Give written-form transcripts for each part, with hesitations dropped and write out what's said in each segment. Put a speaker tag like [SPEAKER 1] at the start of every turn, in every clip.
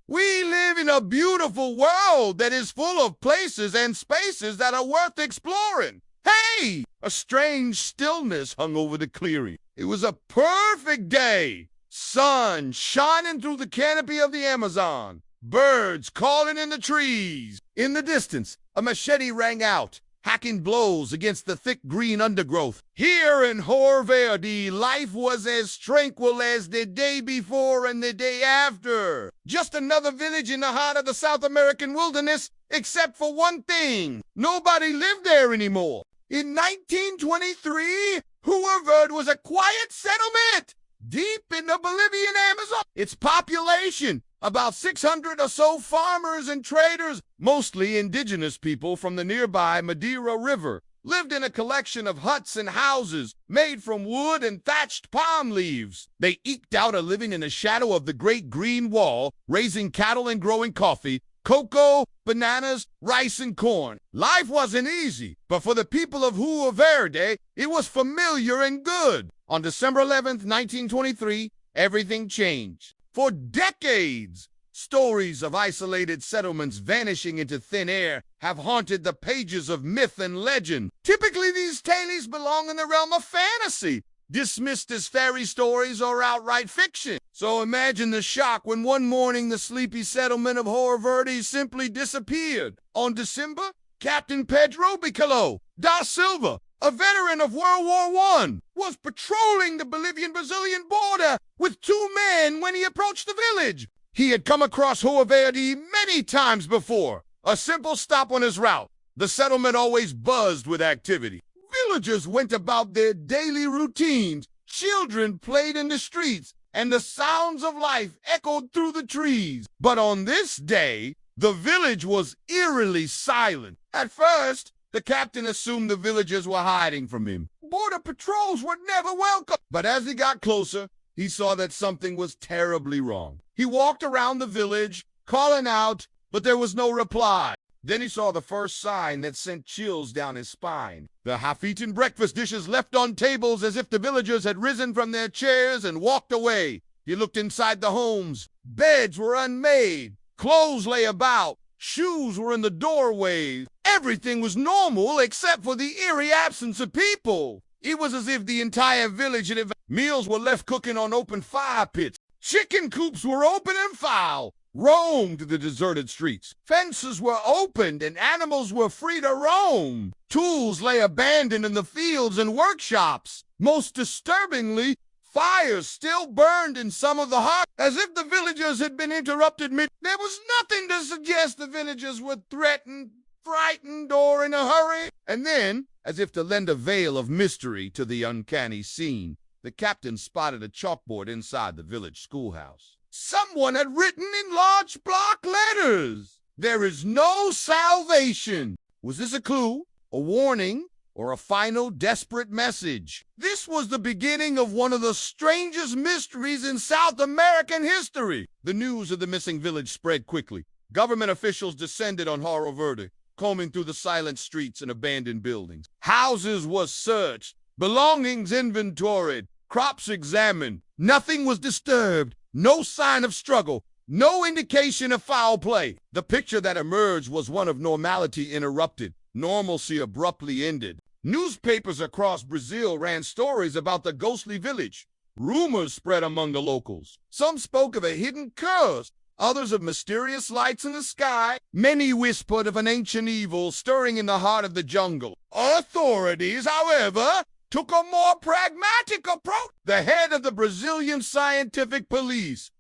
[SPEAKER 1] We live in a beautiful world that is full of places and spaces that are worth exploring. Hey! A strange stillness hung over the clearing. It was a perfect day. Sun shining through the canopy of the Amazon. Birds calling in the trees. In the distance, a machete rang out, hacking blows against the thick green undergrowth. Here in Verde, life was as tranquil as the day before and the day after. Just another village in the heart of the South American wilderness, except for one thing. Nobody lived there anymore. In 1923, Verde was a quiet settlement deep in the Bolivian Amazon. Its population, about 600 or so farmers and traders, mostly indigenous people from the nearby Madeira River, lived in a collection of huts and houses made from wood and thatched palm leaves. They eked out a living in the shadow of the Great Green Wall, raising cattle and growing coffee, cocoa, bananas, rice, and corn. Life wasn't easy, but for the people of Verde, it was familiar and good. On December 11th, 1923, everything changed. For decades, stories of isolated settlements vanishing into thin air have haunted the pages of myth and legend. Typically, these tales belong in the realm of fantasy, dismissed as fairy stories or outright fiction. So imagine the shock when one morning the sleepy settlement of Verde simply disappeared. On December, Captain Pedro Bicolo da Silva, a veteran of World War I, was patrolling the Bolivian-Brazilian border with two men when he approached the village. He had come across Verde many times before, a simple stop on his route. The settlement always buzzed with activity. Villagers went about their daily routines, children played in the streets, and the sounds of life echoed through the trees. But on this day, the village was eerily silent. At first, the captain assumed the villagers were hiding from him. Border patrols were never welcome. But as he got closer, he saw that something was terribly wrong. He walked around the village, calling out, but there was no reply. Then he saw the first sign that sent chills down his spine. The half-eaten breakfast dishes left on tables as if the villagers had risen from their chairs and walked away. He looked inside the homes. Beds were unmade. Clothes lay about. Shoes were in the doorways. Everything was normal except for the eerie absence of people. It was as if the entire village had evacuated. Meals were left cooking on open fire pits. Chicken coops were open and foul, roamed the deserted streets. Fences were opened and animals were free to roam. Tools lay abandoned in the fields and workshops. Most disturbingly, fires still burned in some of the hearths, as if the villagers had been interrupted mid. There was nothing to suggest the villagers were threatened, frightened, or in a hurry. And then, as if to lend a veil of mystery to the uncanny scene, the captain spotted a chalkboard inside the village schoolhouse. Someone had written in large block letters, "There is no salvation." Was this a clue, a warning, or a final desperate message? This was the beginning of one of the strangest mysteries in South American history. The news of the missing village spread quickly. Government officials descended on Verde, combing through the silent streets and abandoned buildings. Houses were searched, belongings inventoried, crops examined. Nothing was disturbed. No sign of struggle. No indication of foul play. The picture that emerged was one of normality interrupted. Normalcy abruptly ended. Newspapers across Brazil ran stories about the ghostly village. Rumors spread among the locals. Some spoke of a hidden curse, others of mysterious lights in the sky. Many whispered of an ancient evil stirring in the heart of the jungle. Authorities, however, took a more pragmatic approach. The head of the Brazilian scientific police,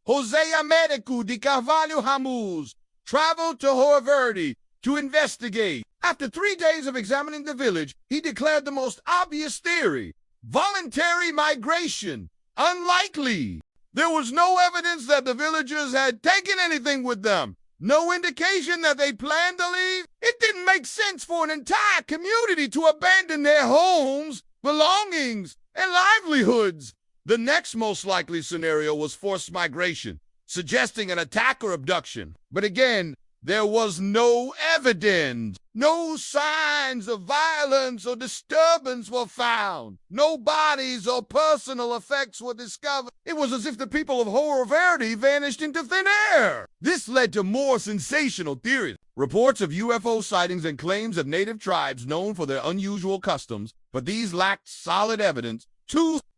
[SPEAKER 1] José Américo de Carvalho Ramos, traveled to Verde to investigate. After 3 days of examining the village, he declared the most obvious theory: voluntary migration. Unlikely. There was no evidence that the villagers had taken anything with them. No indication that they planned to leave. It didn't make sense for an entire community to abandon their homes, belongings, and livelihoods. The next most likely scenario was forced migration, suggesting an attack or abduction. But again, there was no evidence. No signs of violence or disturbance were found. No bodies or personal effects were discovered. It was as if the people of Hoer Verde vanished into thin air. This led to more sensational theories. Reports of UFO sightings and claims of native tribes known for their unusual customs, but these lacked solid evidence.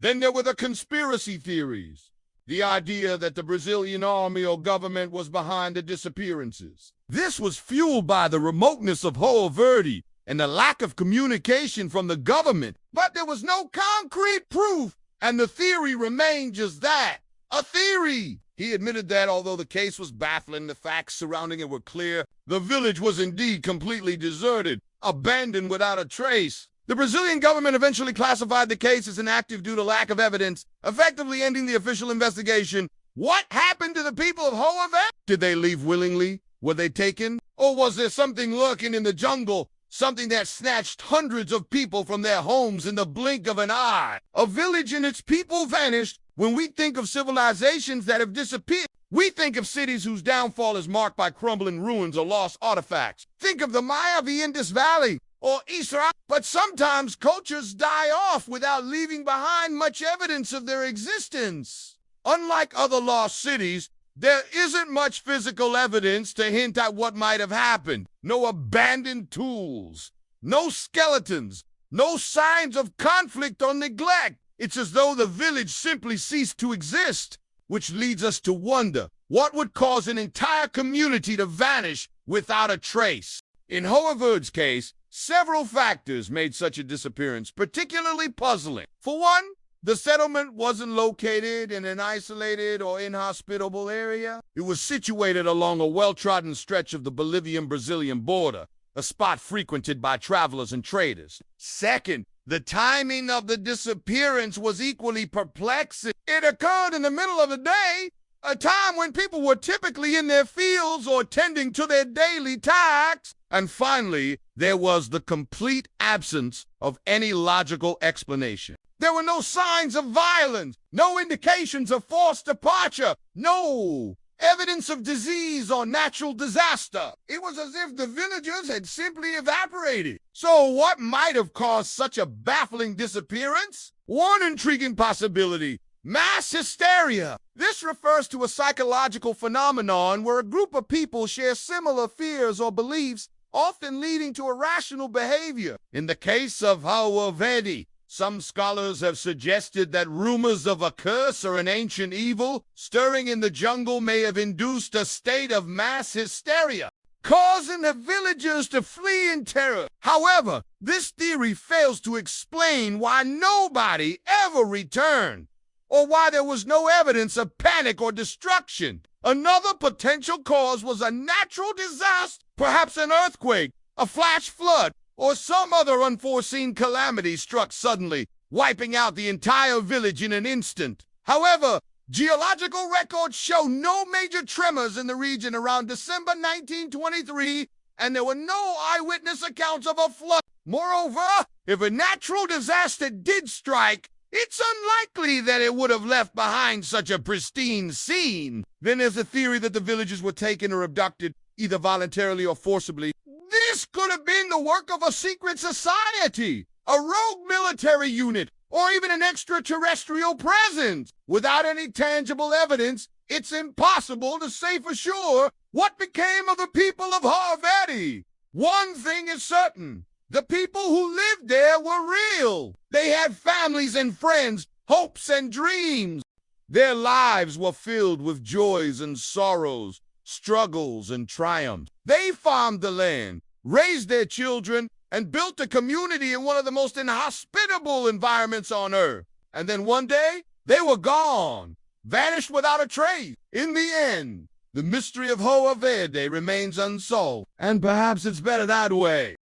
[SPEAKER 1] Then there were the conspiracy theories. The idea that the Brazilian army or government was behind the disappearances. This was fueled by the remoteness of Hoer Verde and the lack of communication from the government. But there was no concrete proof, and the theory remained just that, a theory. He admitted that although the case was baffling, the facts surrounding it were clear. The village was indeed completely deserted, abandoned without a trace. The Brazilian government eventually classified the case as inactive due to lack of evidence, effectively ending the official investigation. What happened to the people of Hoer Verde? Did they leave willingly? Were they taken? Or was there something lurking in the jungle, something that snatched hundreds of people from their homes in the blink of an eye? A village and its people vanished. When we think of civilizations that have disappeared, we think of cities whose downfall is marked by crumbling ruins or lost artifacts. Think of the Maya of the Indus Valley or Israel. But sometimes cultures die off without leaving behind much evidence of their existence. Unlike other lost cities, there isn't much physical evidence to hint at what might have happened. No abandoned tools, no skeletons, no signs of conflict or neglect. It's as though the village simply ceased to exist, which leads us to wonder, what would cause an entire community to vanish without a trace? In Hoer Verde's case, several factors made such a disappearance particularly puzzling. For one, the settlement wasn't located in an isolated or inhospitable area. It was situated along a well-trodden stretch of the Bolivian-Brazilian border, a spot frequented by travelers and traders. Second, the timing of the disappearance was equally perplexing. It occurred in the middle of the day, a time when people were typically in their fields or tending to their daily tasks. And finally, there was the complete absence of any logical explanation. There were no signs of violence, no indications of forced departure, no evidence of disease or natural disaster. It was as if the villagers had simply evaporated. So what might have caused such a baffling disappearance? One intriguing possibility: mass hysteria. This refers to a psychological phenomenon where a group of people share similar fears or beliefs, often leading to irrational behavior. In the case of Hoer Verde, some scholars have suggested that rumors of a curse or an ancient evil stirring in the jungle may have induced a state of mass hysteria, causing the villagers to flee in terror. However, this theory fails to explain why nobody ever returned, or why there was no evidence of panic or destruction. Another potential cause was a natural disaster, perhaps an earthquake, a flash flood, or some other unforeseen calamity struck suddenly, wiping out the entire village in an instant. However, geological records show no major tremors in the region around December 1923, and there were no eyewitness accounts of a flood. Moreover, if a natural disaster did strike, it's unlikely that it would have left behind such a pristine scene. Then there's the theory that the villagers were taken or abducted, either voluntarily or forcibly. This could have been the work of a secret society, a rogue military unit, or even an extraterrestrial presence. Without any tangible evidence, it's impossible to say for sure what became of the people of Hoer Verde. One thing is certain: the people who lived there were real. They had families and friends, hopes and dreams. Their lives were filled with joys and sorrows, struggles and triumphs. They farmed the land, raised their children, and built a community in one of the most inhospitable environments on Earth. And then one day, they were gone, vanished without a trace. In the end, the mystery of Hoer Verde remains unsolved. And perhaps it's better that way.